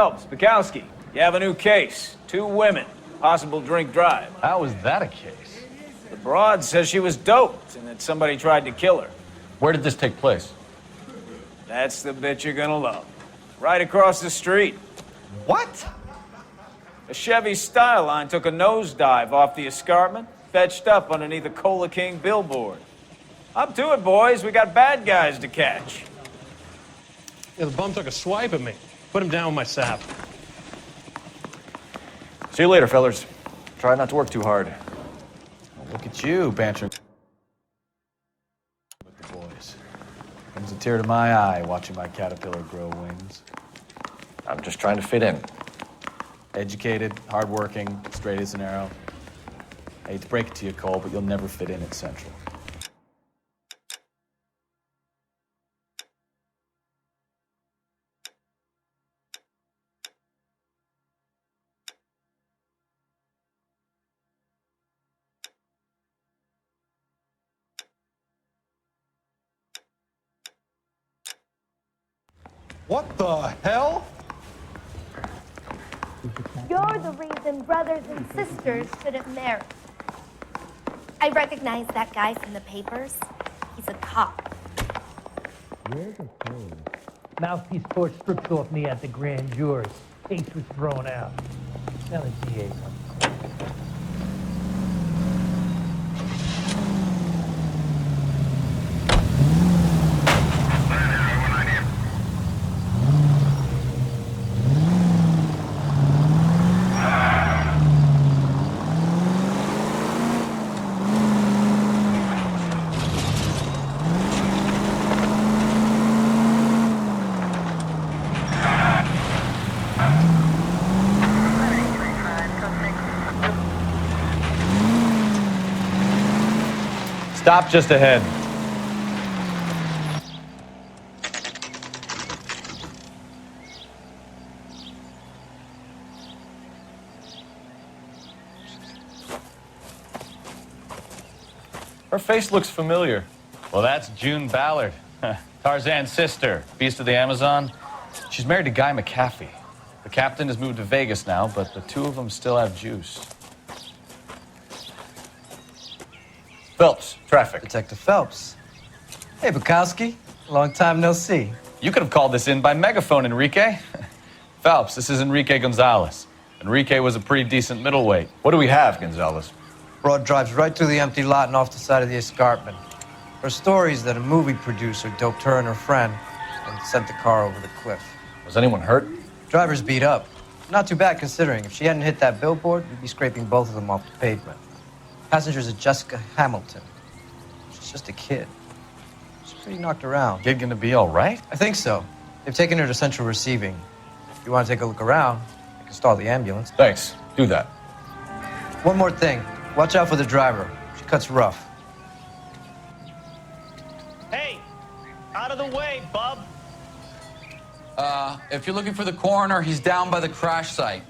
Phelps, Bukowski, you have a new case. 2 women, possible drink drive. How is that a case? The broad says she was doped and that somebody tried to kill her. Where did this take place? That's the bit you're gonna love. Right across the street. What? A Chevy Styline took a nosedive off the escarpment, fetched up underneath a Cola King billboard. Up to it, boys. We got bad guys to catch. Yeah, the bum took a swipe at me. Put him down with my sap. See you later, fellers. Try not to work too hard. Well, look at you, bantering with the boys. Brings a tear to my eye watching my caterpillar grow wings. I'm just trying to fit in. Educated, hardworking, straight as an arrow. I hate to break it to you, Cole, but you'll never fit in at Central. What the hell? You're the reason brothers and sisters shouldn't marry. I recognize that guy from the papers. He's a cop. Where's the phone? Mouthpiece court stripped off me at the grand jurors. Case was thrown out. Now the DA comes. Stop just ahead. Her face looks familiar. Well, that's June Ballard, Tarzan's sister, Beast of the Amazon. She's married to Guy McAfee. The captain has moved to Vegas now, but the 2 of them still have juice. Phelps, traffic. Detective Phelps. Hey, Bukowski. Long time no see. You could have called this in by megaphone, Enrique. Phelps, this is Enrique Gonzalez. Enrique was a pretty decent middleweight. What do we have, Gonzalez? Broad drives right through the empty lot and off the side of the escarpment. Her story is that a movie producer doped her and her friend and sent the car over the cliff. Was anyone hurt? Driver's beat up. Not too bad considering. If she hadn't hit that billboard, we'd be scraping both of them off the pavement. Passenger's a Jessica Hamilton. She's just a kid. She's pretty knocked around. Kid gonna be all right? I think so. They've taken her to central receiving. If you want to take a look around, I can stall the ambulance. Thanks. Do that. One more thing. Watch out for the driver. She cuts rough. Hey! Out of the way, bub! If you're looking for the coroner, he's down by the crash site.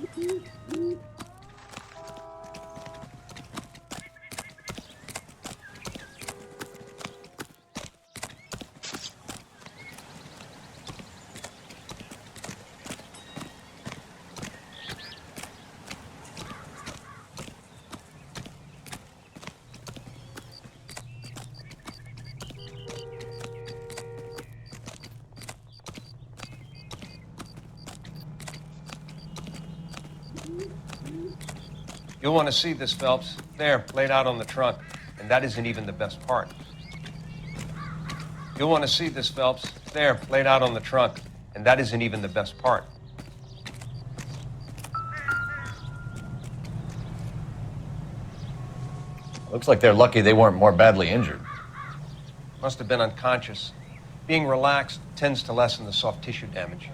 You'll want to see this, Phelps. There, laid out on the trunk. And that isn't even the best part. You'll want to see this, Phelps. There, laid out on the trunk. And that isn't even the best part. Looks like they're lucky they weren't more badly injured. Must have been unconscious. Being relaxed tends to lessen the soft tissue damage.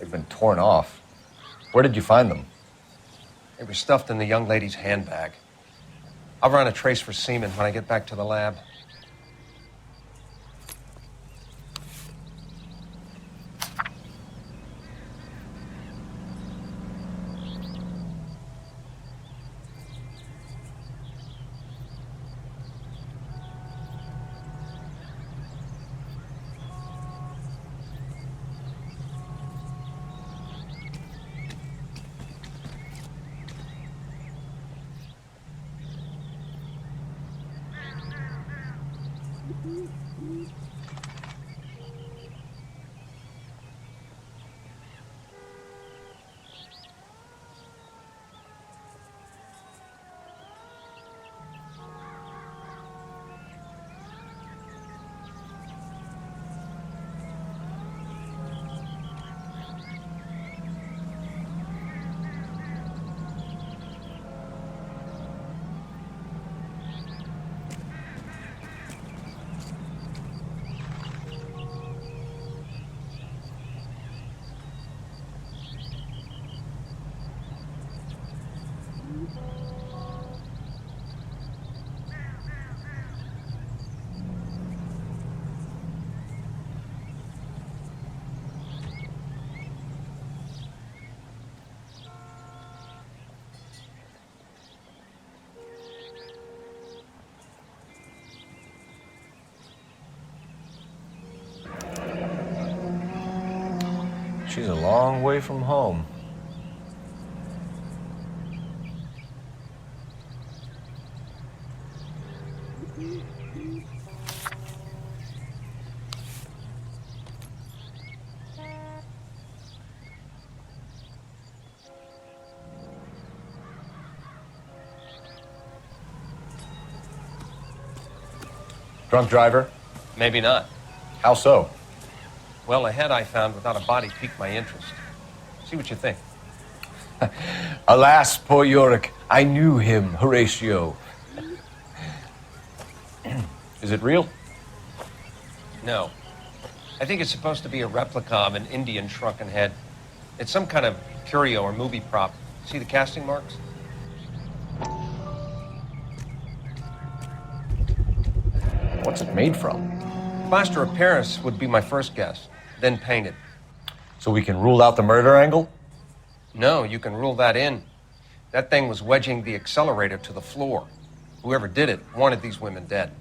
They've been torn off. Where did you find them? They were stuffed in the young lady's handbag. I'll run a trace for semen when I get back to the lab. She's a long way from home. Drunk driver? Maybe not. How so? Well, a head I found without a body piqued my interest. See what you think. Alas, poor Yorick. I knew him, Horatio. Is it real? No. I think it's supposed to be a replica of an Indian shrunken head. It's some kind of curio or movie prop. See the casting marks? What's it made from? Plaster of Paris would be my first guess, then painted. So we can rule out the murder angle? No, you can rule that in. That thing was wedging the accelerator to the floor. Whoever did it wanted these women dead.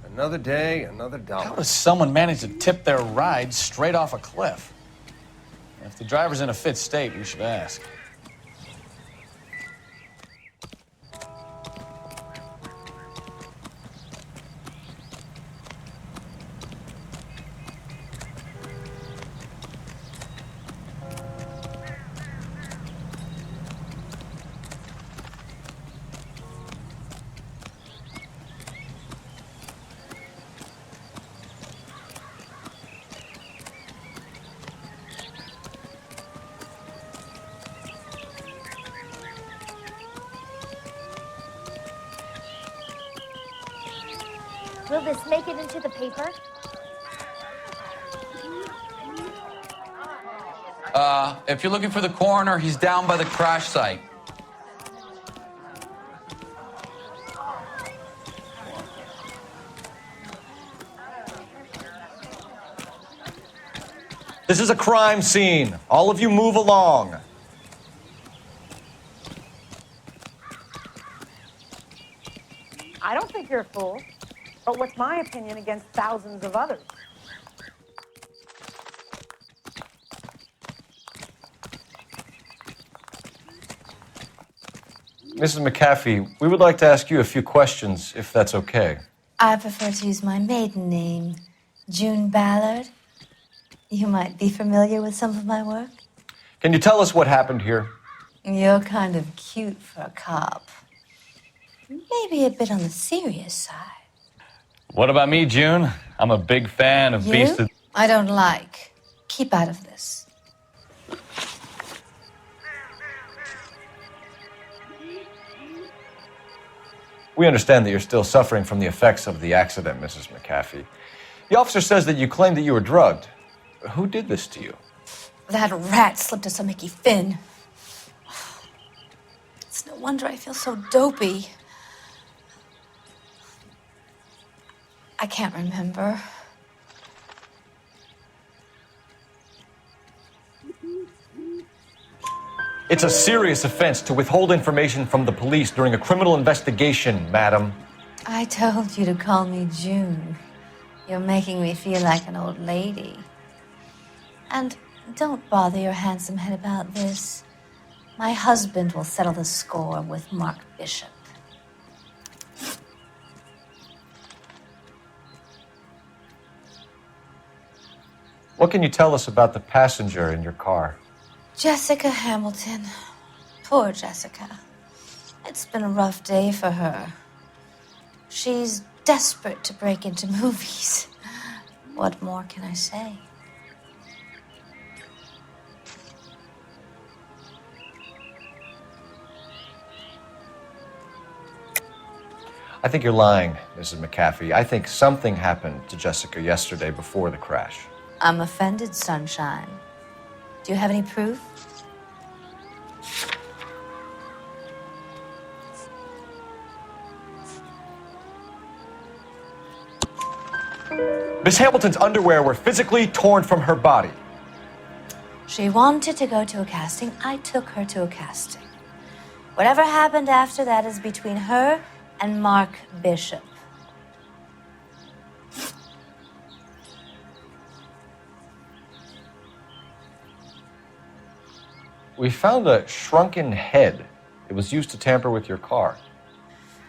Another day, another dollar. How does someone manage to tip their ride straight off a cliff? If the driver's in a fit state, we should ask. Will this make it into the paper? If you're looking for the coroner, he's down by the crash site. This is a crime scene. All of you move along. I don't think you're a fool. But what's my opinion against thousands of others? Mrs. McAfee, we would like to ask you a few questions, if that's okay. I prefer to use my maiden name, June Ballard. You might be familiar with some of my work. Can you tell us what happened here? You're kind of cute for a cop. Maybe a bit on the serious side. What about me, June? I'm a big fan of You? I don't like. Keep out of this. We understand that you're still suffering from the effects of the accident, Mrs. McAfee. The officer says that you claimed that you were drugged. Who did this to you? That rat slipped us a Mickey Finn. It's no wonder I feel so dopey. I can't remember. It's a serious offense to withhold information from the police during a criminal investigation, madam. I told you to call me June. You're making me feel like an old lady. And don't bother your handsome head about this. My husband will settle the score with Mark Bishop. What can you tell us about the passenger in your car? Jessica Hamilton. Poor Jessica. It's been a rough day for her. She's desperate to break into movies. What more can I say? I think you're lying, Mrs. McAfee. I think something happened to Jessica yesterday before the crash. I'm offended, Sunshine. Do you have any proof? Miss Hamilton's underwear were physically torn from her body. She wanted to go to a casting. I took her to a casting. Whatever happened after that is between her and Mark Bishop. We found a shrunken head. It was used to tamper with your car.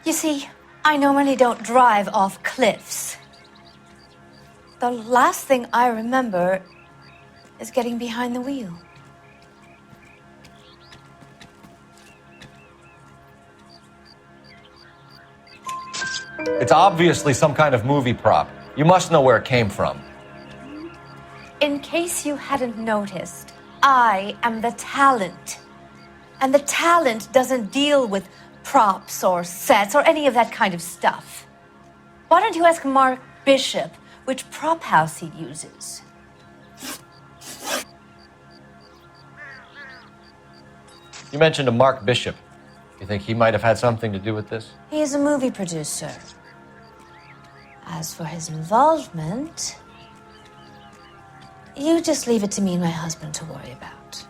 You see, I normally don't drive off cliffs. The last thing I remember is getting behind the wheel. It's obviously some kind of movie prop. You must know where it came from. In case you hadn't noticed, I am the talent. And the talent doesn't deal with props or sets or any of that kind of stuff. Why don't you ask Mark Bishop which prop house he uses? You mentioned a Mark Bishop. You think he might have had something to do with this? He is a movie producer. As for his involvement, you just leave it to me and my husband to worry about.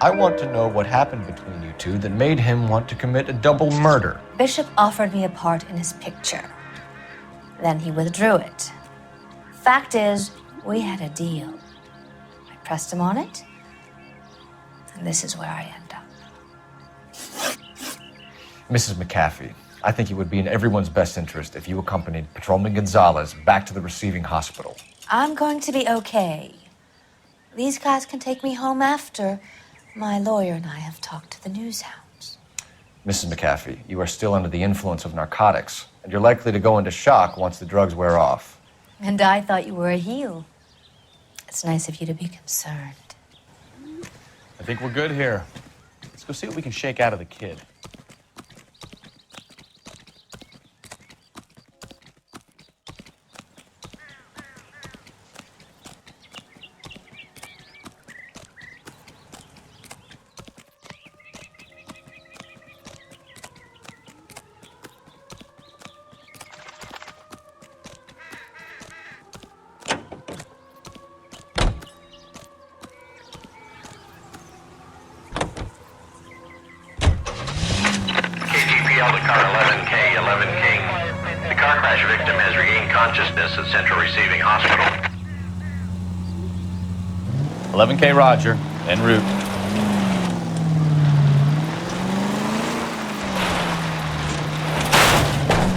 I want to know what happened between you two that made him want to commit a double murder. Bishop offered me a part in his picture. Then he withdrew it. Fact is, we had a deal. I pressed him on it, and this is where I end up. Mrs. McAfee, I think it would be in everyone's best interest if you accompanied Patrolman Gonzalez back to the receiving hospital. I'm going to be okay. These guys can take me home after my lawyer and I have talked to the news hounds. Mrs. McAfee, you are still under the influence of narcotics, and you're likely to go into shock once the drugs wear off. And I thought you were a heel. It's nice of you to be concerned. I think we're good here. Let's go see what we can shake out of the kid. KGPL to car 11K, 11 King. The car crash victim has regained consciousness at Central Receiving Hospital. 11K Roger, en route.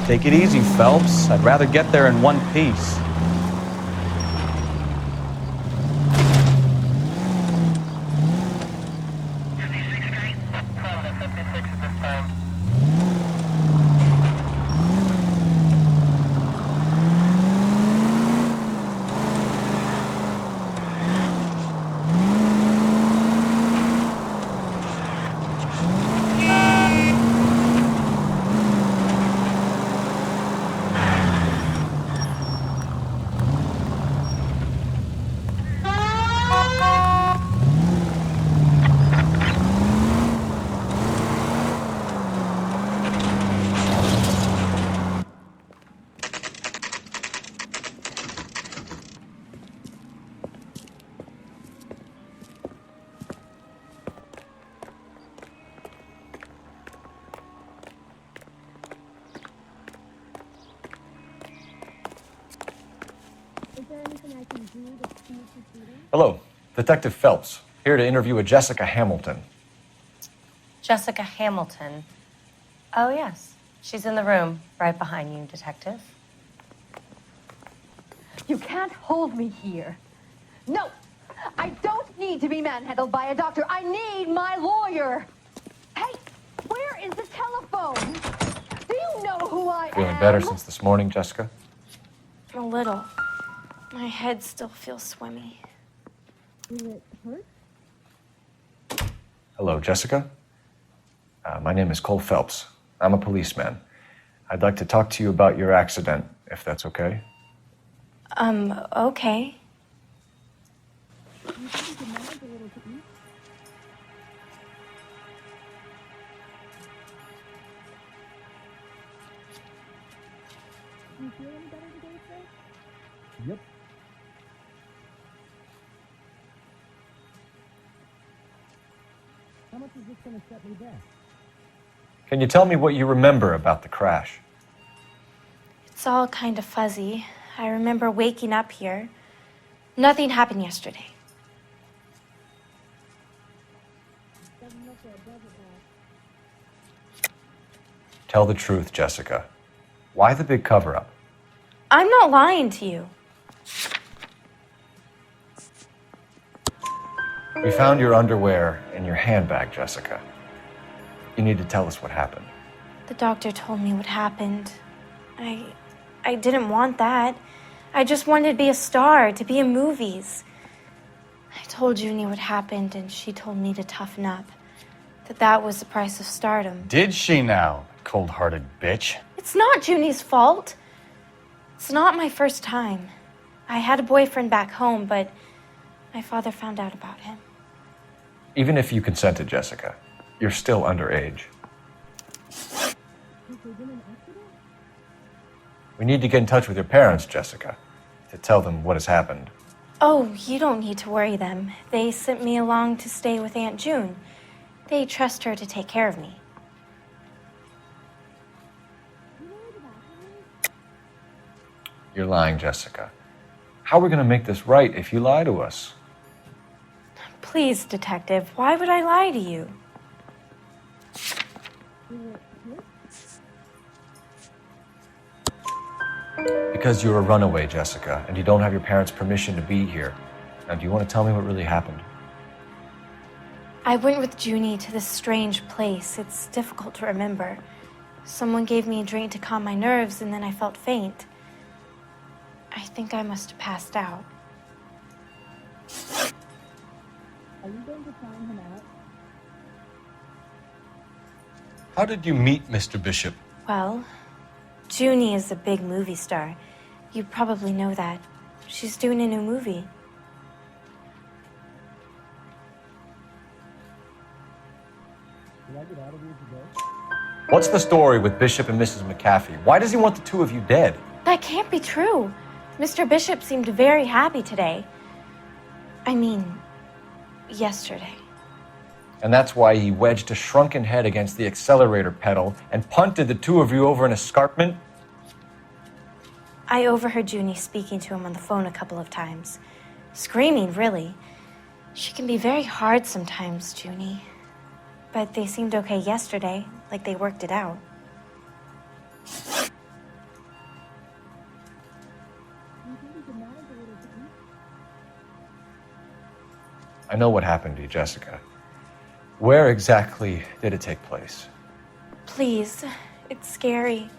Take it easy, Phelps. I'd rather get there in one piece. Hello, Detective Phelps, here to interview a Jessica Hamilton. Jessica Hamilton. Oh, yes. She's in the room, right behind you, Detective. You can't hold me here. No, I don't need to be manhandled by a doctor. I need my lawyer. Hey, where is the telephone? Do you know who I am? Feeling better since this morning, Jessica? A little. My head still feels swimmy. Did it hurt? Hello, Jessica. My name is Cole Phelps. I'm a policeman. I'd like to talk to you about your accident, if that's okay. Okay. Do you feel any better today, sir? Yep. How much is this going to set me back? Can you tell me what you remember about the crash? It's all kind of fuzzy. I remember waking up here. Nothing happened yesterday. Doesn't look that, does it, Bob? Tell the truth, Jessica. Why the big cover-up? I'm not lying to you. We found your underwear in your handbag, Jessica. You need to tell us what happened. The doctor told me what happened. I didn't want that. I just wanted to be a star, to be in movies. I told Junie what happened, and she told me to toughen up. That was the price of stardom. Did she now, cold-hearted bitch? It's not Junie's fault. It's not my first time. I had a boyfriend back home, but my father found out about him. Even if you consented, Jessica, you're still underage. Has there been an accident? We need to get in touch with your parents, Jessica, to tell them what has happened. Oh, you don't need to worry them. They sent me along to stay with Aunt June. They trust her to take care of me. You're lying, Jessica. How are we going to make this right if you lie to us? Please, Detective, why would I lie to you? Because you're a runaway, Jessica, and you don't have your parents' permission to be here. Now, do you want to tell me what really happened? I went with Junie to this strange place. It's difficult to remember. Someone gave me a drink to calm my nerves, and then I felt faint. I think I must have passed out. Are you going to find him out? How did you meet Mr. Bishop? Well, Junie is a big movie star. You probably know that. She's doing a new movie. Did I get out of here today? What's the story with Bishop and Mrs. McAfee? Why does he want the two of you dead? That can't be true. Mr. Bishop seemed very happy today. I mean, yesterday. And that's why he wedged a shrunken head against the accelerator pedal and punted the two of you over an escarpment? I overheard Junie speaking to him on the phone a couple of times. Screaming, really. She can be very hard sometimes, Junie. But they seemed okay yesterday, like they worked it out. I know what happened to you, Jessica. Where exactly did it take place? Please, it's scary.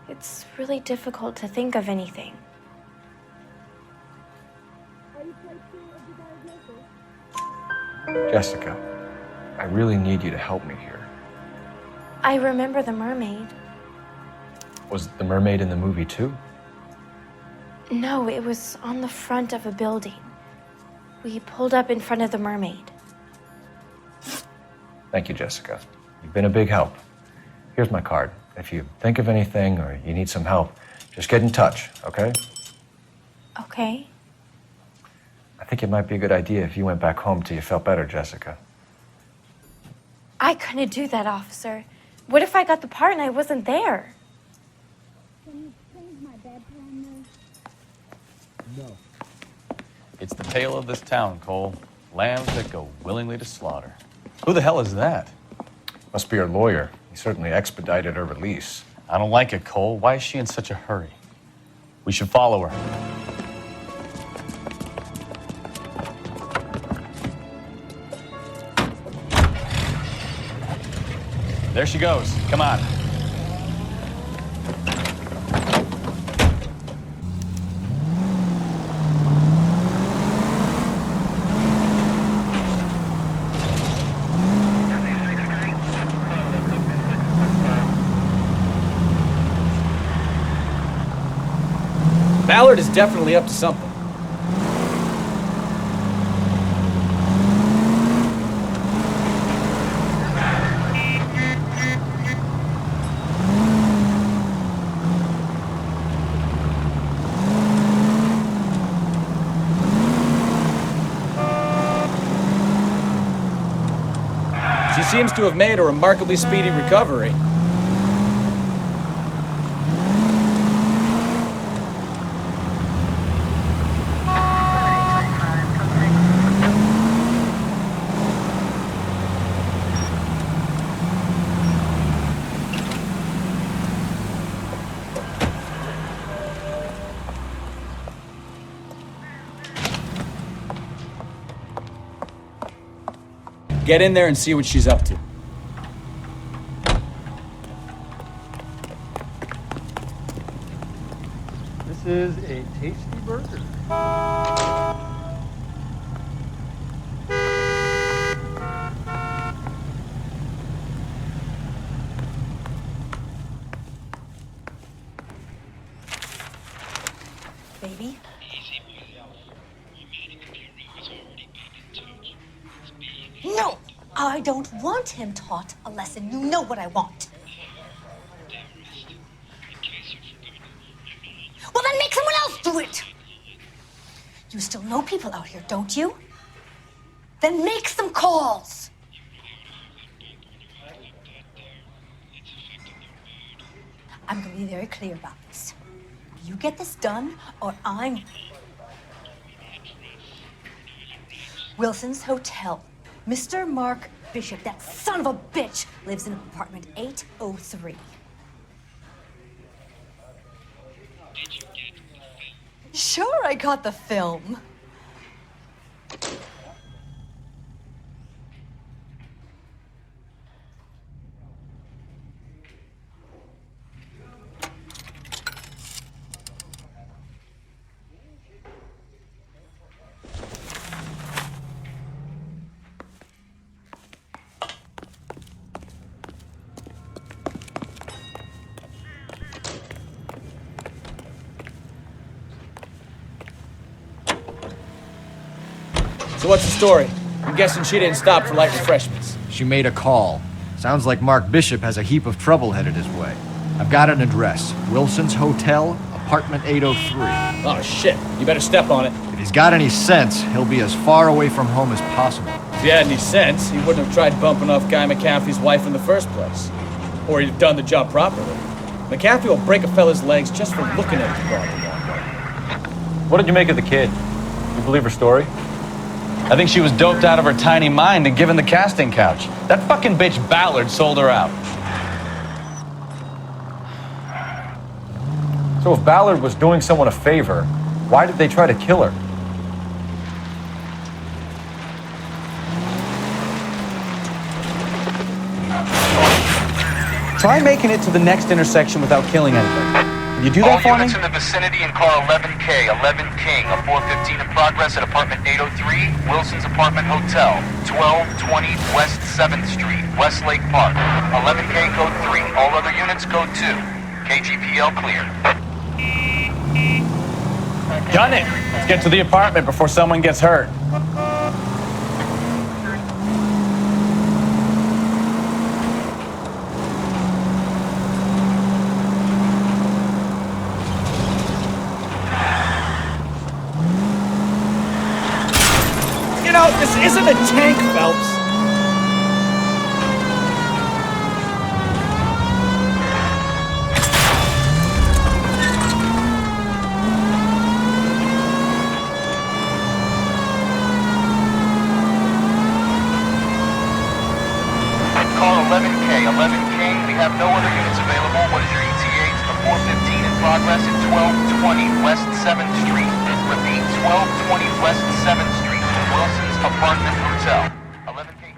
It's really difficult to think of anything. Are you quite sure of the diagnosis? Jessica, I really need you to help me here. I remember the mermaid. Was the mermaid in the movie too? No, it was on the front of a building. We pulled up in front of the mermaid. Thank you, Jessica. You've been a big help. Here's my card. If you think of anything or you need some help, just get in touch, okay? Okay. I think it might be a good idea if you went back home till you felt better, Jessica. I couldn't do that, officer. What if I got the part and I wasn't there? Can you change my bedtime nurse? No. It's the tale of this town, Cole. Lambs that go willingly to slaughter. Who the hell is that? Must be her lawyer. He certainly expedited her release. I don't like it, Cole. Why is she in such a hurry? We should follow her. There she goes. Come on. Ballard is definitely up to something. She seems to have made a remarkably speedy recovery. Get in there and see what she's up to. This is a tasty burger. Baby? No! I don't want him taught a lesson. You know what I want. Well, then make someone else do it! You still know people out here, don't you? Then make some calls! I'm gonna be very clear about this. You get this done, or I'm... Wilson's Hotel. Mr. Mark Bishop, that son of a bitch, lives in apartment 803. Sure, I got the film. So what's the story? I'm guessing she didn't stop for light refreshments. She made a call. Sounds like Mark Bishop has a heap of trouble headed his way. I've got an address. Wilson's Hotel, apartment 803. Oh, shit. You better step on it. If he's got any sense, he'll be as far away from home as possible. If he had any sense, he wouldn't have tried bumping off Guy McCaffrey's wife in the first place. Or he'd have done the job properly. McCaffrey will break a fella's legs just for looking at his body. What did you make of the kid? You believe her story? I think she was doped out of her tiny mind and given the casting couch. That fucking bitch Ballard sold her out. So if Ballard was doing someone a favor, why did they try to kill her? Try making it to the next intersection without killing anybody. Can you do that for me? All units in the vicinity in car 11K, 11 King, a 415 in progress at apartment 803, Wilson's Apartment Hotel, 1220 West 7th Street, Westlake Park. 11K code 3, all other units code 2. KGPL clear. Done it! Let's get to the apartment before someone gets hurt. You know, this isn't a tank, Phelps. 11K, 11 King. We have no other units available. What is your ETA to the 415 in progress at 1220 West 7th Street? Repeat, 1220 West 7th Street, Wilson's Apartment Hotel. 11K.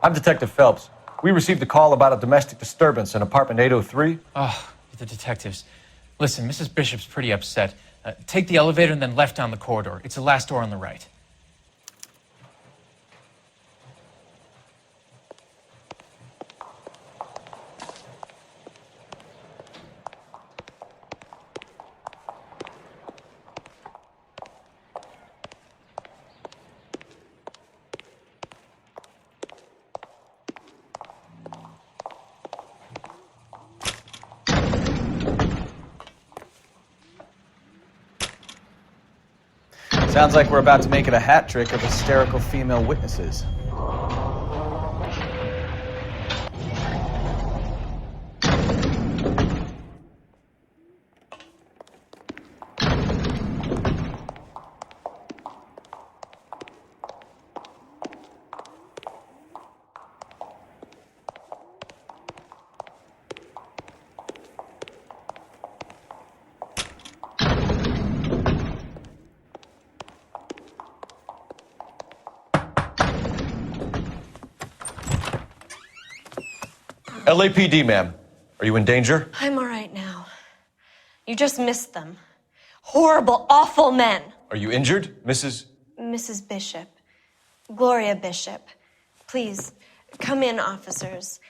I'm Detective Phelps. We received a call about a domestic disturbance in apartment 803. Oh, the detectives. Listen, Mrs. Bishop's pretty upset. Take the elevator and then left down the corridor. It's the last door on the right. Sounds like we're about to make it a hat trick of hysterical female witnesses. LAPD, ma'am. Are you in danger? I'm all right now. You just missed them. Horrible, awful men. Are you injured, Mrs.? Mrs. Bishop. Gloria Bishop. Please, come in, officers.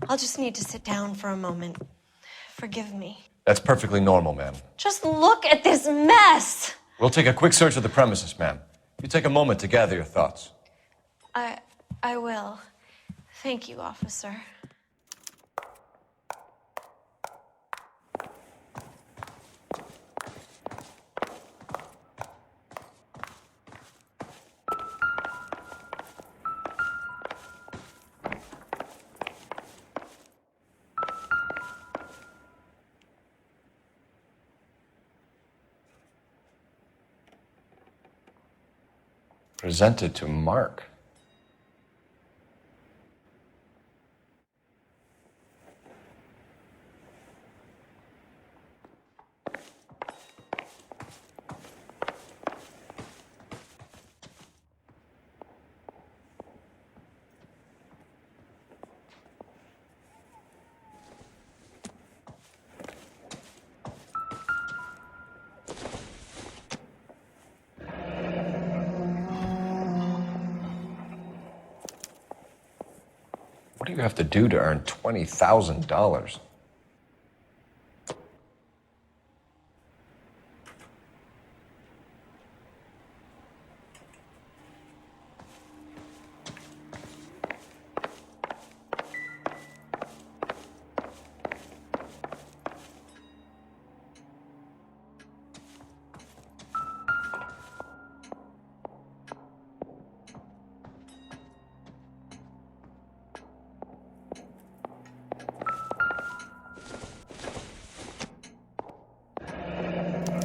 I'll just need to sit down for a moment. Forgive me. That's perfectly normal, ma'am. Just look at this mess! We'll take a quick search of the premises, ma'am. You take a moment to gather your thoughts. I will. Thank you, officer. Presented to Mark. What do you have to do to earn $20,000?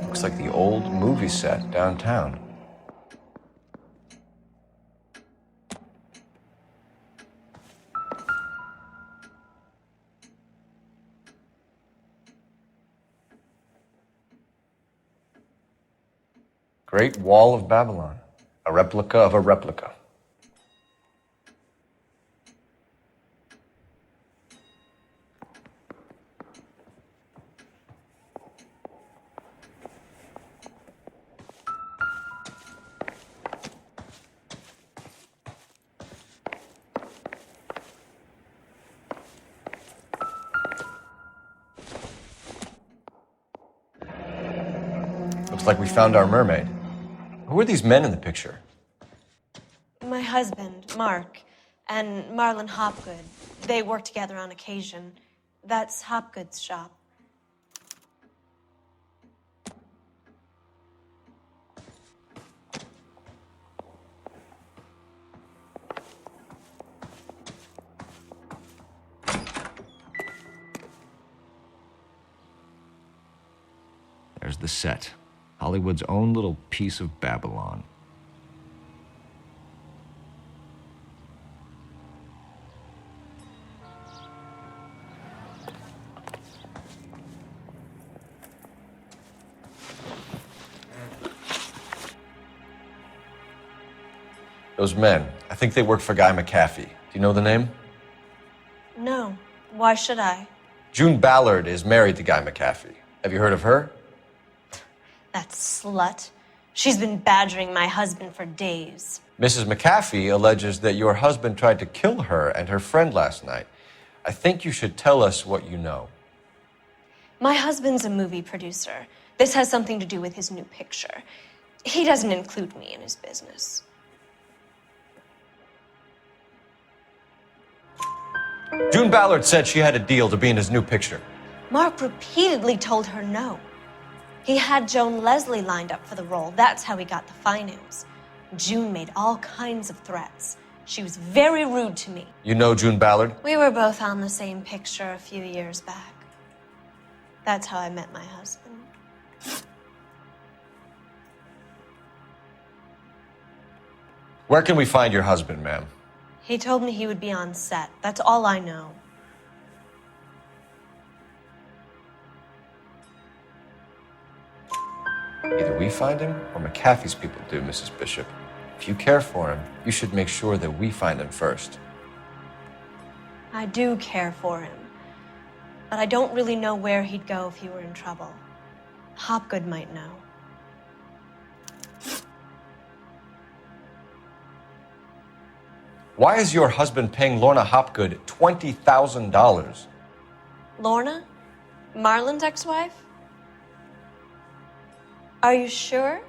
Looks like the old movie set downtown. Great Wall of Babylon, a replica of a replica. Looks like we found our mermaid. Who are these men in the picture? My husband, Mark, and Marlon Hopgood. They work together on occasion. That's Hopgood's shop. the set. Hollywood's own little piece of Babylon. Those men, I think they work for Guy McAfee. Do you know the name? No. Why should I? June Ballard is married to Guy McAfee. Have you heard of her? That slut. She's been badgering my husband for days. Mrs. McAfee alleges that your husband tried to kill her and her friend last night. I think you should tell us what you know. My husband's a movie producer. This has something to do with his new picture. He doesn't include me in his business. June Ballard said she had a deal to be in his new picture. Mark repeatedly told her no. He had Joan Leslie lined up for the role. That's how he got the finance. June made all kinds of threats. She was very rude to me. You know June Ballard? We were both on the same picture a few years back. That's how I met my husband. Where can we find your husband, ma'am? He told me he would be on set. That's all I know. Either we find him or McAfee's people do, Mrs. Bishop. If you care for him, you should make sure that we find him first. I do care for him, but I don't really know where he'd go if he were in trouble. Hopgood might know. Why is your husband paying Lorna Hopgood $20,000? Lorna? Marlon's ex-wife? Are you sure?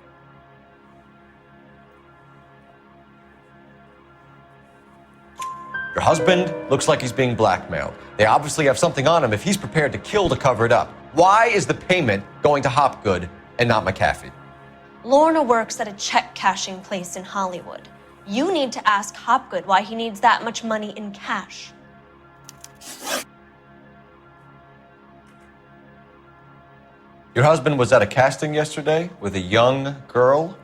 Your husband looks like he's being blackmailed. They obviously have something on him if he's prepared to kill to cover it up. Why is the payment going to Hopgood and not McAfee? Lorna works at a check-cashing place in Hollywood. You need to ask Hopgood why he needs that much money in cash. Your husband was at a casting yesterday with a young girl?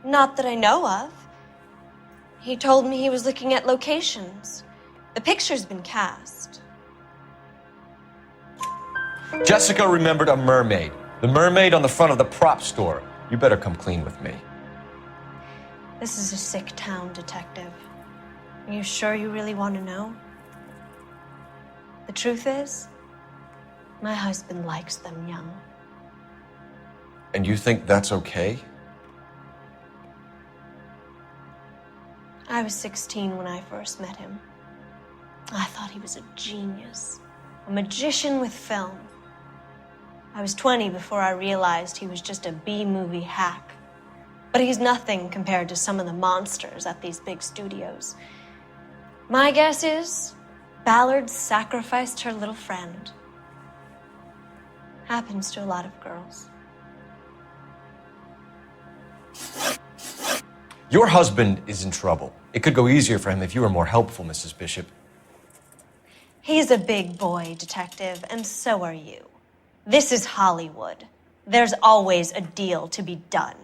Not that I know of. He told me he was looking at locations. The picture's been cast. Jessica remembered a mermaid. The mermaid on the front of the prop store. You better come clean with me. This is a sick town, Detective. Are you sure you really want to know? The truth is, my husband likes them young. And you think that's okay? I was 16 when I first met him. I thought he was a genius, a magician with film. I was 20 before I realized he was just a B-movie hack. But he's nothing compared to some of the monsters at these big studios. My guess is Ballard sacrificed her little friend. Happens to a lot of girls. Your husband is in trouble. It could go easier for him if you were more helpful, Mrs. Bishop. He's a big boy, Detective, and so are you. This is Hollywood. There's always a deal to be done.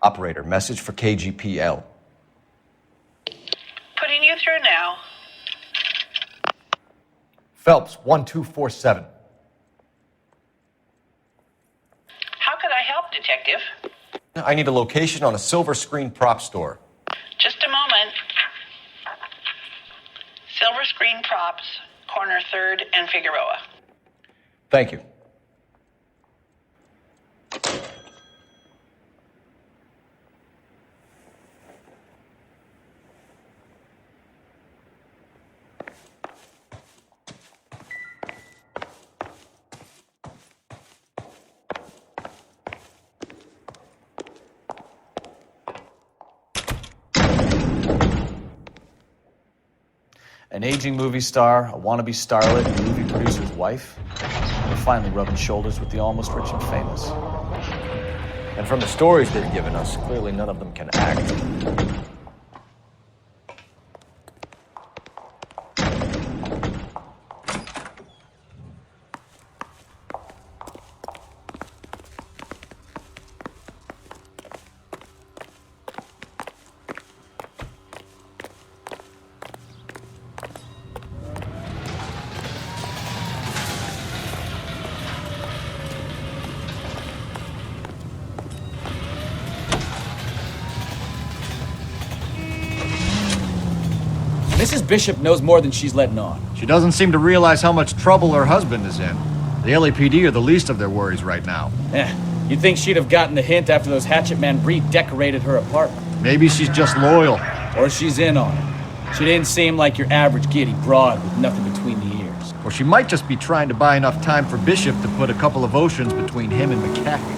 Operator, message for KGPL. Putting you through now. Phelps, 1247. How could I help, Detective? I need a location on a silver screen prop store. Just a moment. Silver Screen Props, corner 3rd and Figueroa. Thank you. An aging movie star, a wannabe starlet, and movie producer's wife. They're finally rubbing shoulders with the almost rich and famous. And from the stories they've given us, clearly none of them can act. Mrs. Bishop knows more than she's letting on. She doesn't seem to realize how much trouble her husband is in. The LAPD are the least of their worries right now. You'd think she'd have gotten the hint after those hatchet men redecorated her apartment. Maybe she's just loyal. Or she's in on it. She didn't seem like your average giddy broad with nothing between the ears. Or she might just be trying to buy enough time for Bishop to put a couple of oceans between him and McCaffrey.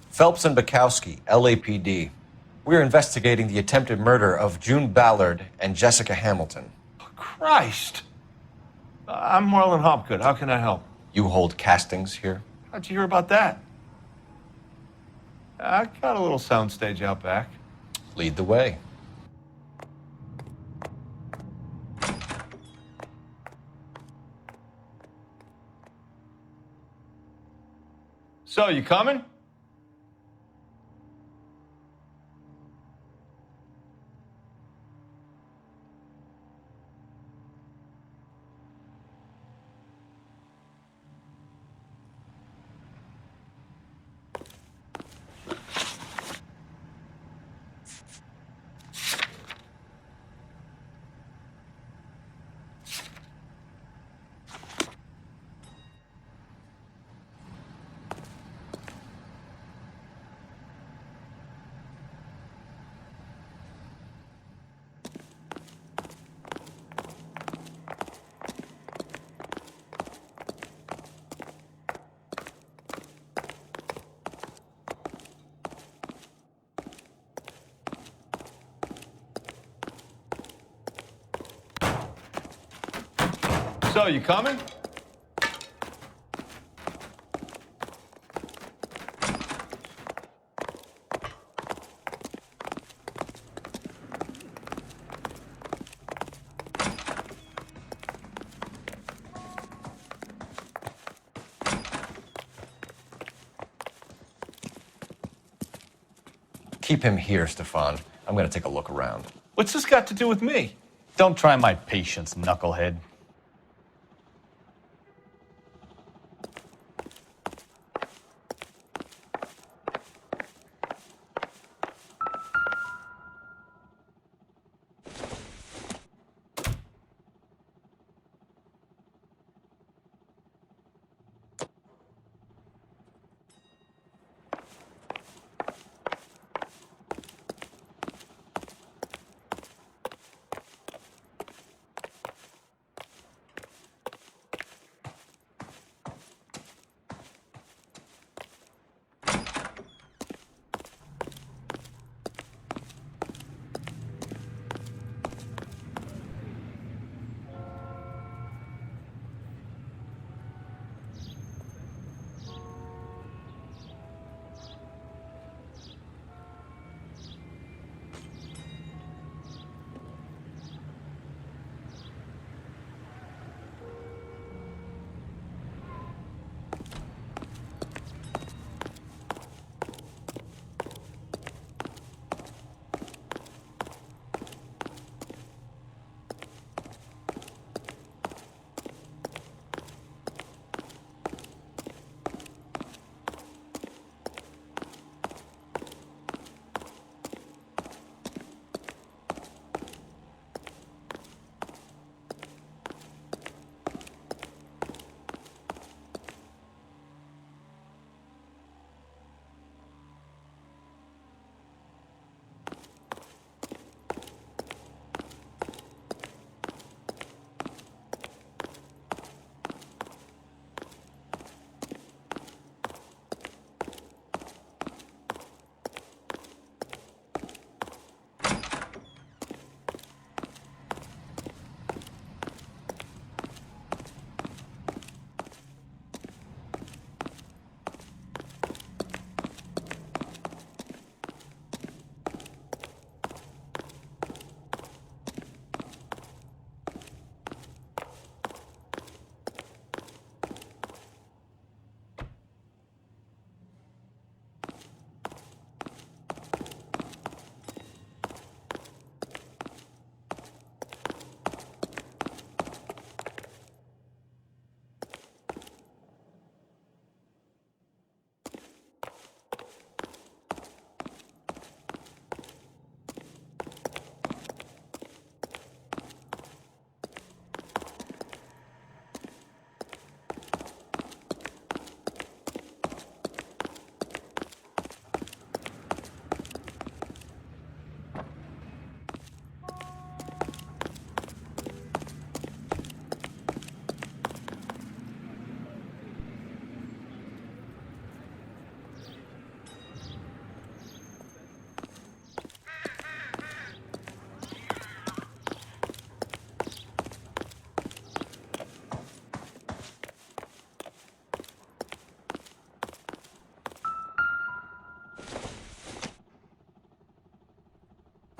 Phelps and Bukowski, LAPD. We're investigating the attempted murder of June Ballard and Jessica Hamilton. Christ! I'm Marlon Hopgood. How can I help? You hold castings here? How'd you hear about that? I got a little soundstage out back. Lead the way. So, you coming? So, you coming? Keep him here, Stefan. I'm gonna take a look around. What's this got to do with me? Don't try my patience, knucklehead.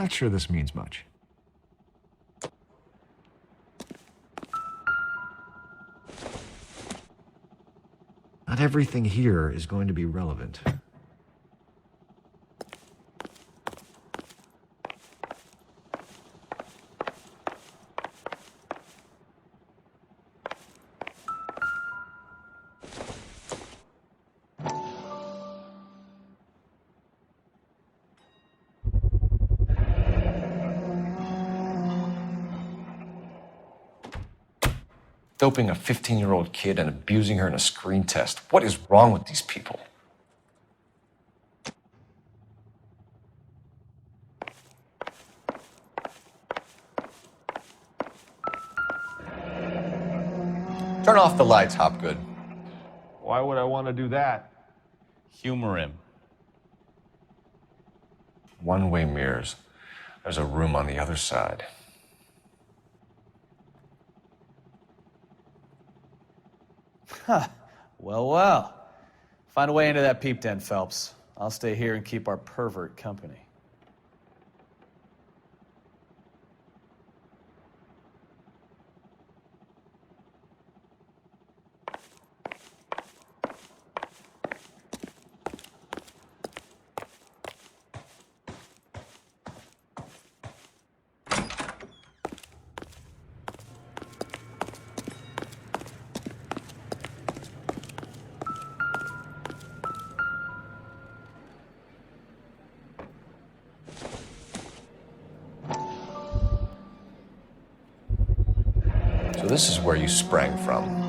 not sure this means much. Not everything here is going to be relevant. Doping a 15-year-old kid and abusing her in a screen test. What is wrong with these people? Turn off the lights, Hopgood. Why would I want to do that? Humor him. One-way mirrors. There's a room on the other side. Huh. Well, well. Find a way into that peep den, Phelps. I'll stay here and keep our pervert company. So this is where you sprang from.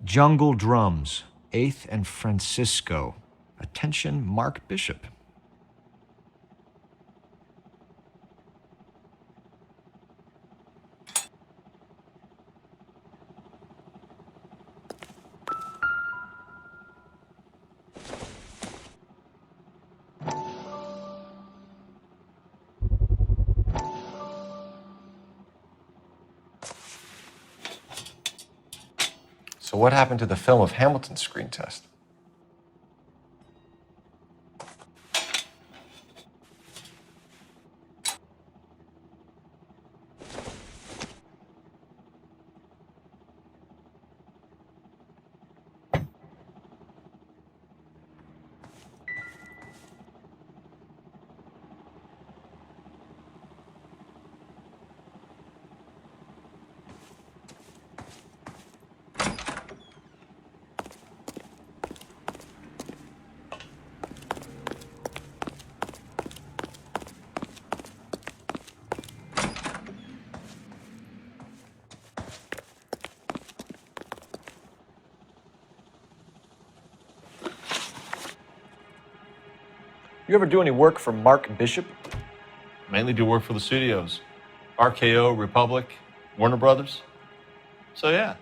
Jungle Drums, 8th and Francisco. Attention, Mark Bishop. So what happened to the film of Hamilton's screen test? You ever do any work for Mark Bishop? Mainly do work for the studios. RKO, Republic, Warner Brothers. So yeah,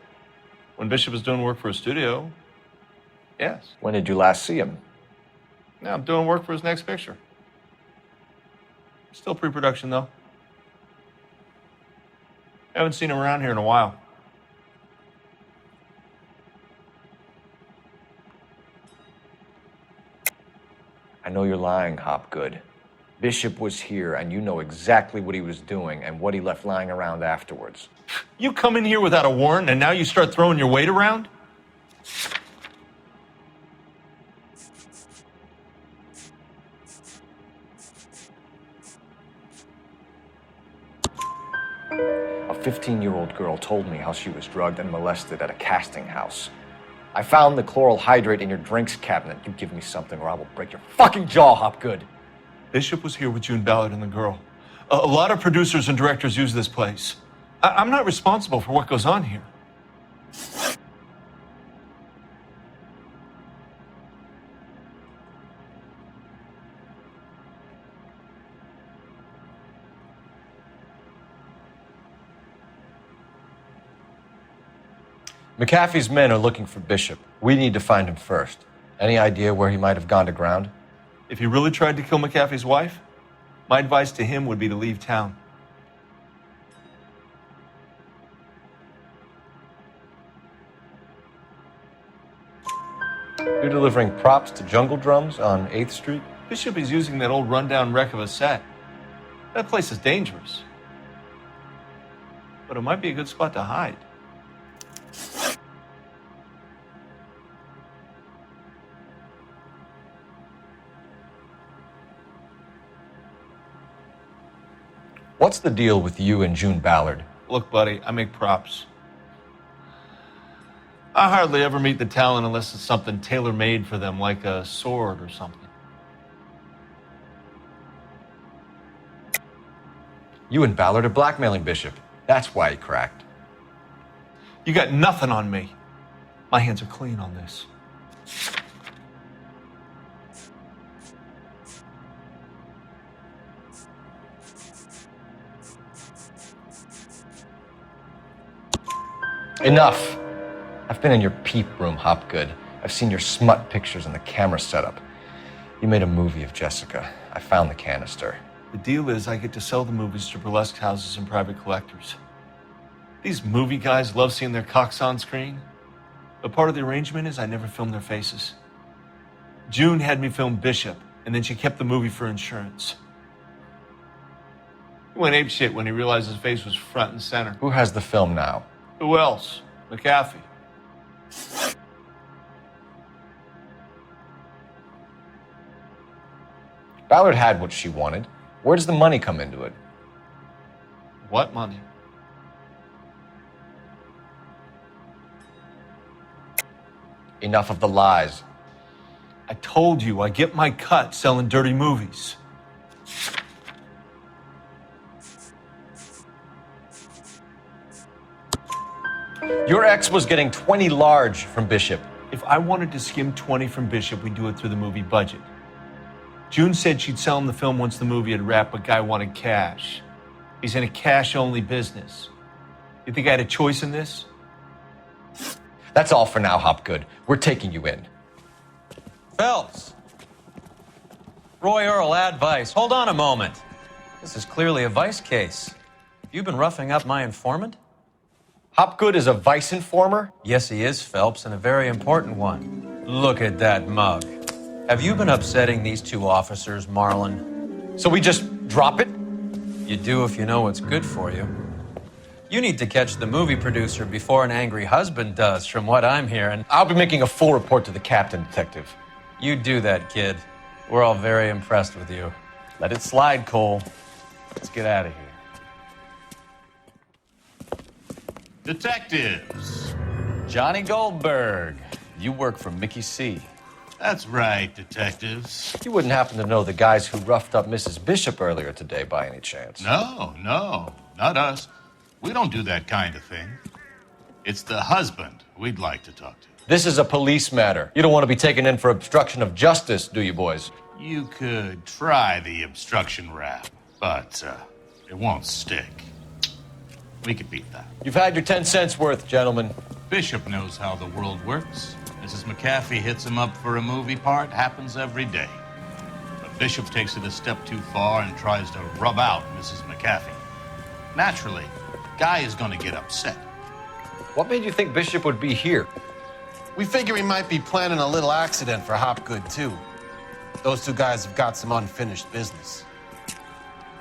when Bishop is doing work for a studio, yes. When did you last see him? Now I'm doing work for his next picture. Still pre-production though. Haven't seen him around here in a while. I know you're lying, Hopgood. Bishop was here, and you know exactly what he was doing and what he left lying around afterwards. You come in here without a warrant, and now you start throwing your weight around? 15-year-old girl told me how she was drugged and molested at a casting house. I found the chloral hydrate in your drinks cabinet. You give me something or I will break your fucking jaw, Hopgood. Bishop was here with June Ballard and the girl. A lot of producers and directors use this place. I'm not responsible for what goes on here. McAfee's men are looking for Bishop. We need to find him first. Any idea where he might have gone to ground? If he really tried to kill McAfee's wife, my advice to him would be to leave town. You're delivering props to Jungle Drums on 8th Street? Bishop is using that old rundown wreck of a set. That place is dangerous. But it might be a good spot to hide. What's the deal with you and June Ballard? Look, buddy, I make props. I hardly ever meet the talent unless it's something tailor-made for them, like a sword or something. You and Ballard are blackmailing Bishop. That's why he cracked. You got nothing on me. My hands are clean on this. Enough. I've been in your peep room, Hopgood. I've seen your smut pictures and the camera setup. You made a movie of Jessica. I found the canister. The deal is I get to sell the movies to burlesque houses and private collectors. These movie guys love seeing their cocks on screen. But part of the arrangement is I never film their faces. June had me film Bishop, and then she kept the movie for insurance. He went apeshit when he realized his face was front and center. Who has the film now? Who else? McAfee. Ballard had what she wanted. Where does the money come into it? What money? Enough of the lies. I told you I get my cut selling dirty movies. Your ex was getting 20 large from Bishop. If I wanted to skim 20 from Bishop, we'd do it through the movie budget. June said she'd sell him the film once the movie had wrapped, but Guy wanted cash. He's in a cash-only business. You think I had a choice in this? That's all for now, Hopgood. We're taking you in. Phelps. Roy Earl, advice. Hold on a moment. This is clearly a vice case. You've been roughing up my informant? Hopgood is a vice informer? Yes, he is, Phelps, and a very important one. Look at that mug. Have you been upsetting these two officers, Marlon? So we just drop it? You do if you know what's good for you. You need to catch the movie producer before an angry husband does, from what I'm hearing. I'll be making a full report to the captain, detective. You do that, kid. We're all very impressed with you. Let it slide, Cole. Let's get out of here. Detectives. Johnny Goldberg. You work for Mickey C. That's right, detectives. You wouldn't happen to know the guys who roughed up Mrs. Bishop earlier today by any chance? No, not us. We don't do that kind of thing. It's the husband we'd like to talk to. This is a police matter. You don't want to be taken in for obstruction of justice, do you, boys? You could try the obstruction rap, but it won't stick. We could beat that. You've had your 10 cents worth, gentlemen. Bishop knows how the world works. Mrs. McAfee hits him up for a movie part. Happens every day. But Bishop takes it a step too far and tries to rub out Mrs. McAfee. Naturally, Guy is going to get upset. What made you think Bishop would be here? We figure he might be planning a little accident for Hopgood, too. Those two guys have got some unfinished business.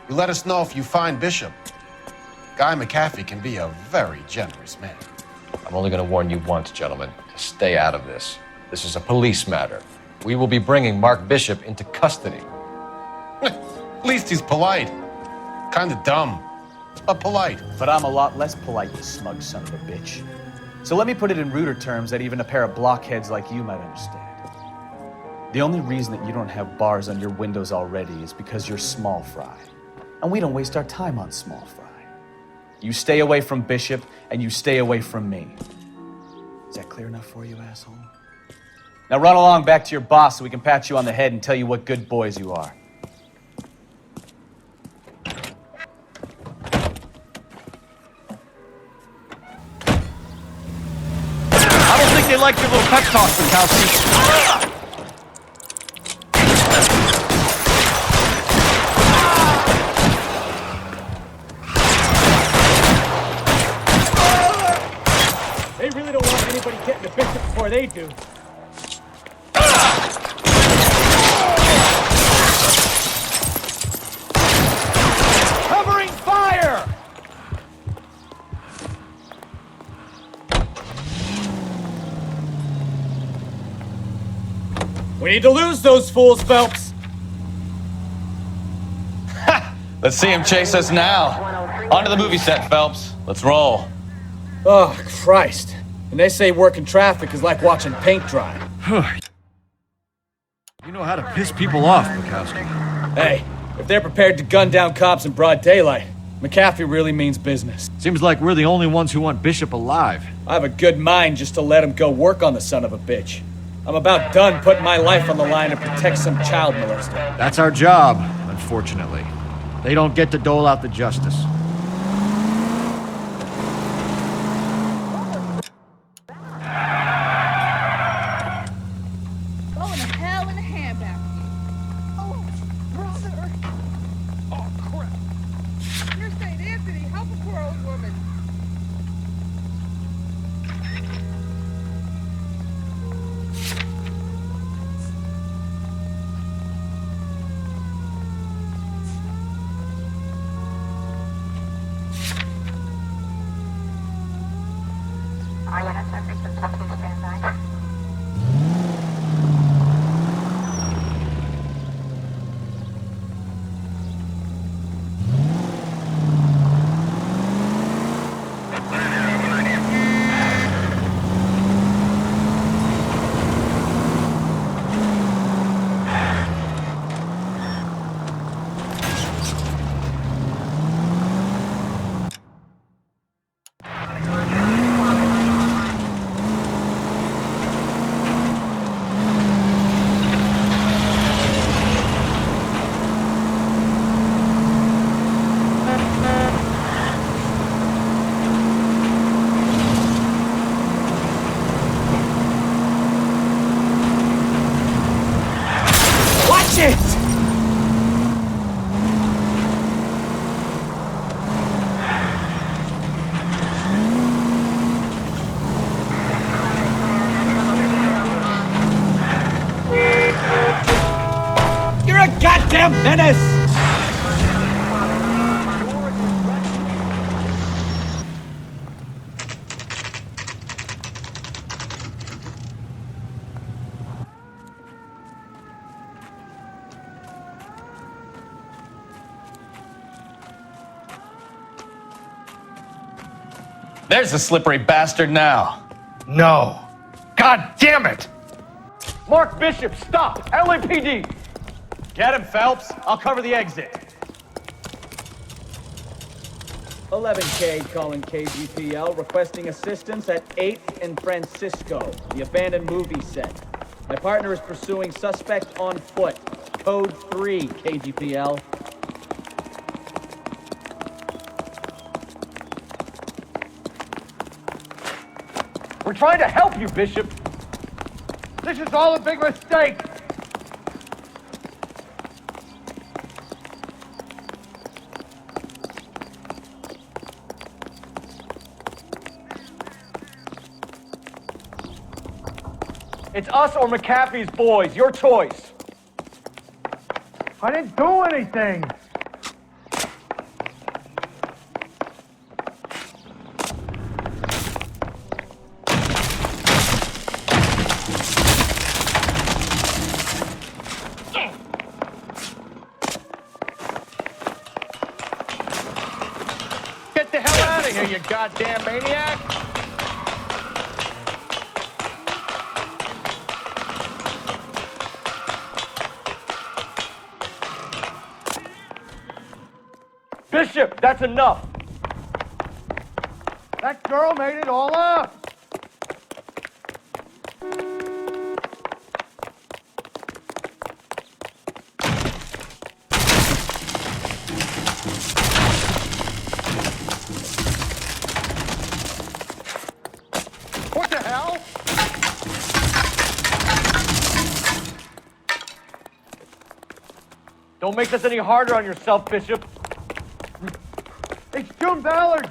You let us know if you find Bishop. Guy McAfee can be a very generous man. I'm only going to warn you once, gentlemen, to stay out of this. This is a police matter. We will be bringing Mark Bishop into custody. At least he's polite. Kind of dumb. But polite. But I'm a lot less polite, you smug son of a bitch. So let me put it in ruder terms that even a pair of blockheads like you might understand. The only reason that you don't have bars on your windows already is because you're small fry. And we don't waste our time on small fry. You stay away from Bishop, and you stay away from me. Is that clear enough for you, asshole? Now run along back to your boss so we can pat you on the head and tell you what good boys you are. I don't think they like your little pep talk, Bukowski. They really don't want anybody getting to Bishop before they do. Covering fire! We need to lose those fools, Phelps. Let's see him chase us now. Onto the movie set, Phelps. Let's roll. Oh, Christ. And they say working traffic is like watching paint dry. You know how to piss people off, Bukowski. Hey, if they're prepared to gun down cops in broad daylight, McAfee really means business. Seems like we're the only ones who want Bishop alive. I have a good mind just to let him go work on the son of a bitch. I'm about done putting my life on the line to protect some child molester. That's our job, unfortunately. They don't get to dole out the justice. Going to hell in a handbasket. Oh, brother. Oh, crap. You're St. Anthony. Help a poor old woman. You're a goddamn menace! There's the slippery bastard now. No. God damn it! Mark Bishop, stop! LAPD! Get him, Phelps. I'll cover the exit. 11K calling KGPL, requesting assistance at 8th and Francisco, the abandoned movie set. My partner is pursuing suspect on foot. Code 3, KGPL. We're trying to help you, Bishop. This is all a big mistake. It's us or McAfee's boys. Your choice. I didn't do anything. goddamn maniac! Bishop, that's enough! That girl made it all up! What the hell? Don't make this any harder on yourself, Bishop. It's June Ballard!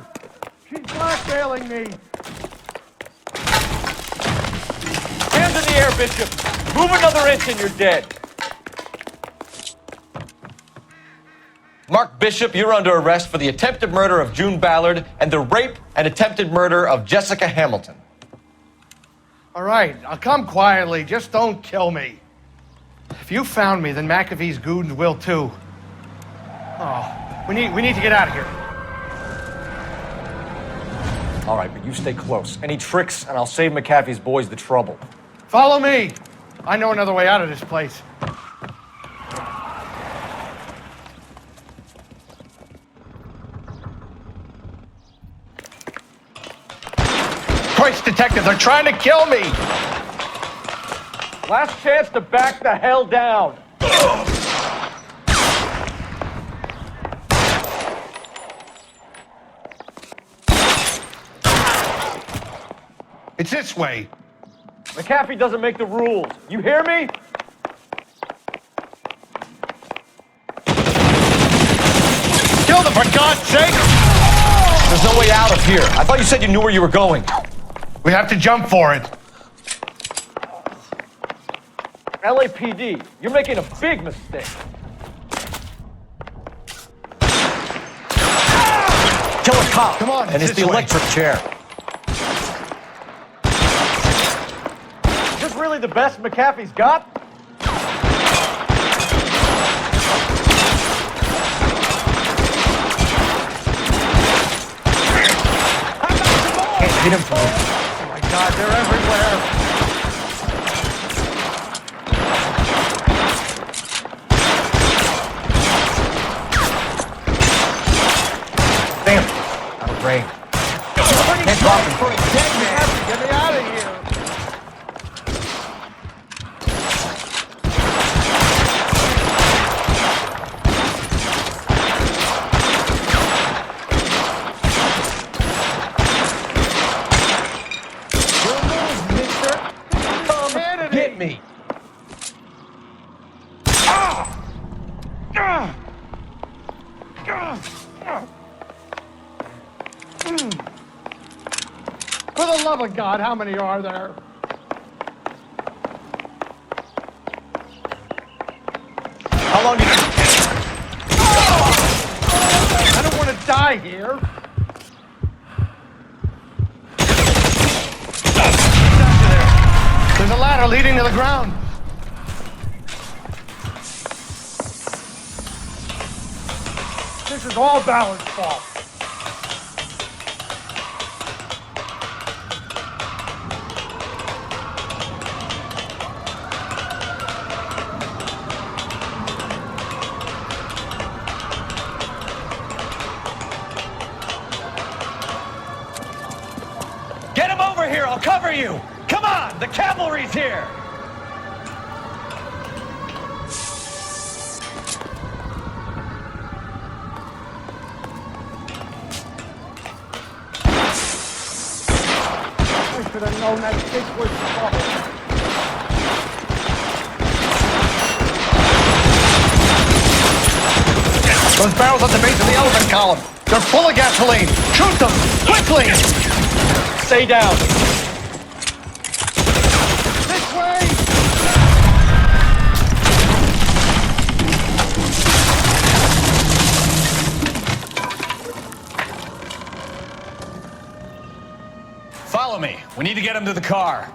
She's blackmailing me! Hands in the air, Bishop! Move another inch and you're dead! Mark Bishop, you're under arrest for the attempted murder of June Ballard and the rape and attempted murder of Jessica Hamilton. All right, I'll come quietly. Just don't kill me. If you found me, then McAfee's goons will too. Oh, we need to get out of here. All right, but you stay close. Any tricks, and I'll save McAfee's boys the trouble. Follow me. I know another way out of this place. Christ, detective, they're trying to kill me! Last chance to back the hell down! It's this way. McAfee doesn't make the rules. You hear me? Kill them, for God's sake! There's no way out of here. I thought you said you knew where you were going. We have to jump for it. LAPD, you're making a big mistake. Kill a cop. Come on, and it's the electric chair. Is this really the best McAfee's got? Can't hit him from here. Oh my God, they're everywhere. Damn. Out of range. Can't drop him. For a dead man. Get me out of here. Get me. For the love of God, how many are there? How long do you... I don't want to die here. There's a ladder leading to the ground. This is all Ballard's fault. Get him over here, I'll cover you! Come on, the cavalry's here! I should have known that bitch was trouble. Those barrels at the base of the elephant column. They're full of gasoline. Shoot them! Quickly! Stay down. This way! Follow me. We need to get him to the car.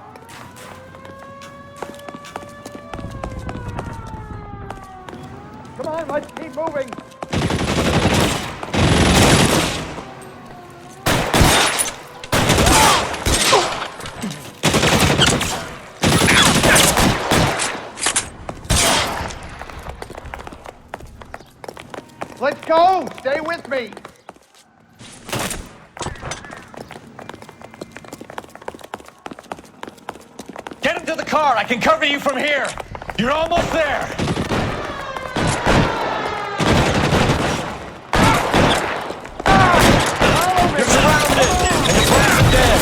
Come on, let's keep moving. go! Stay with me! Get into the car. I can cover you from here. You're almost there. You're surrounded. And your friends are dead.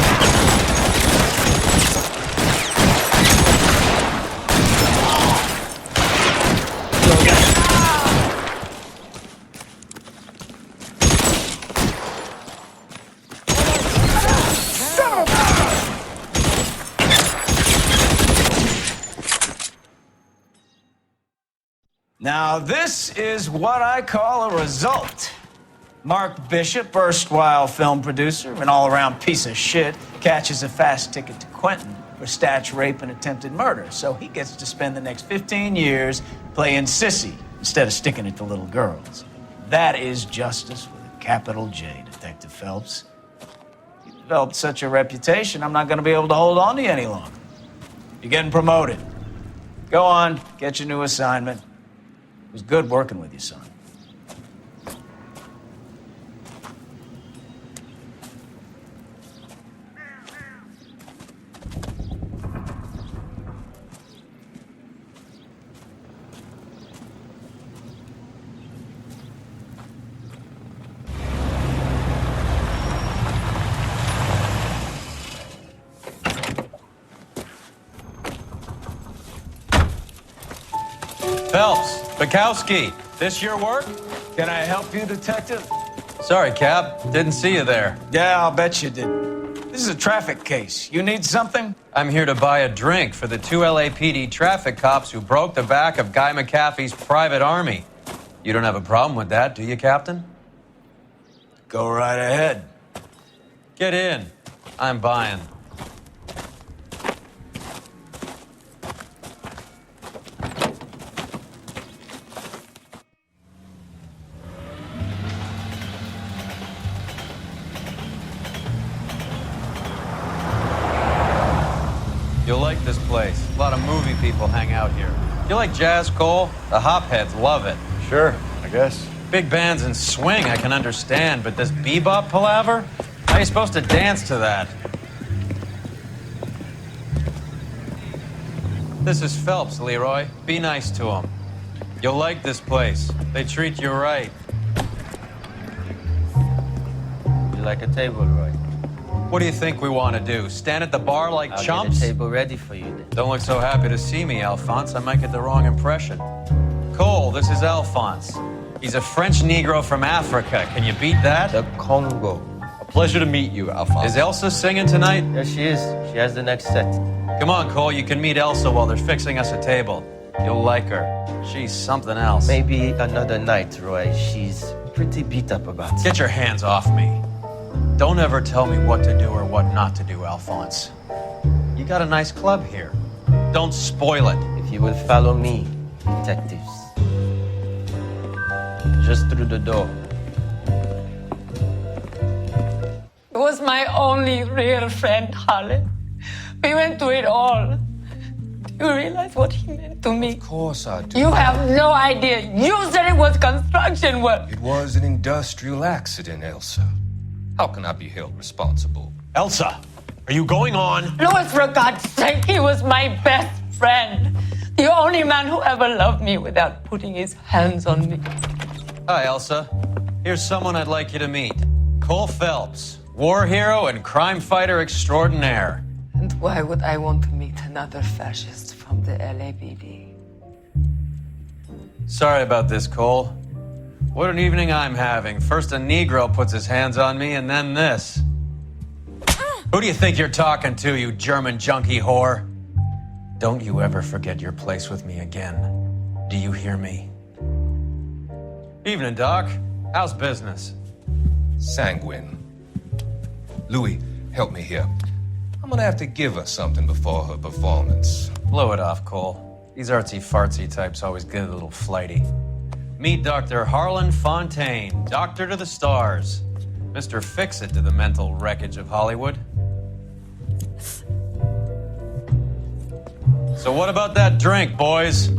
Now, this is what I call a result. Mark Bishop, erstwhile film producer, an all-around piece of shit, catches a fast ticket to Quentin for statch rape and attempted murder. So he gets to spend the next 15 years playing sissy instead of sticking it to little girls. That is justice with a capital J, Detective Phelps. You developed such a reputation, I'm not going to be able to hold on to you any longer. You're getting promoted. Go on, get your new assignment. It was good working with you, son. Phelps, Bukowski, this your work? Can I help you, Detective? Sorry, Cap. Didn't see you there. Yeah, I'll bet you didn't. This is a traffic case. You need something? I'm here to buy a drink for the 2 LAPD traffic cops who broke the back of Guy McAfee's private army. You don't have a problem with that, do you, Captain? Go right ahead. Get in. I'm buying. You'll like this place. A lot of movie people hang out here. You like jazz, Cole? The hopheads love it. Sure, I guess. Big bands and swing I can understand, but this bebop palaver? How are you supposed to dance to that? This is Phelps, Leroy. Be nice to him. You'll like this place. They treat you right. You like a table, Roy? What do you think we want to do? Stand at the bar like I'll chumps? get a table ready for you then. Don't look so happy to see me, Alphonse. I might get the wrong impression. Cole, this is Alphonse. He's a French Negro from Africa. Can you beat that? The Congo. A pleasure to meet you, Alphonse. Is Elsa singing tonight? Yes, she is. She has the next set. Come on, Cole. You can meet Elsa while they're fixing us a table. You'll like her. She's something else. Maybe another night, Roy. She's pretty beat up about it. Get your hands off me. Don't ever tell me what to do or what not to do, Alphonse. You got a nice club here. Don't spoil it. If you will follow me, detectives. Just through the door. He was my only real friend, Harlan. We went through it all. Do you realize what he meant to me? Of course I do. You have no idea. You said it was construction work. It was an industrial accident, Elsa. How can I be held responsible? Elsa, are you going on? Louis, for God's sake, he was my best friend. The only man who ever loved me without putting his hands on me. Hi, Elsa. Here's someone I'd like you to meet. Cole Phelps, war hero and crime fighter extraordinaire. And why would I want to meet another fascist from the LAPD? Sorry about this, Cole. What an evening I'm having. First a Negro puts his hands on me, and then this. Who do you think you're talking to, you German junkie whore? Don't you ever forget your place with me again. Do you hear me? Evening, Doc. How's business? Sanguine. Louis, help me here. I'm gonna have to give her something before her performance. Blow it off, Cole. These artsy-fartsy types always get a little flighty. Meet Dr. Harlan Fontaine, doctor to the stars. Mr. Fix-It to the mental wreckage of Hollywood. So what about that drink, boys?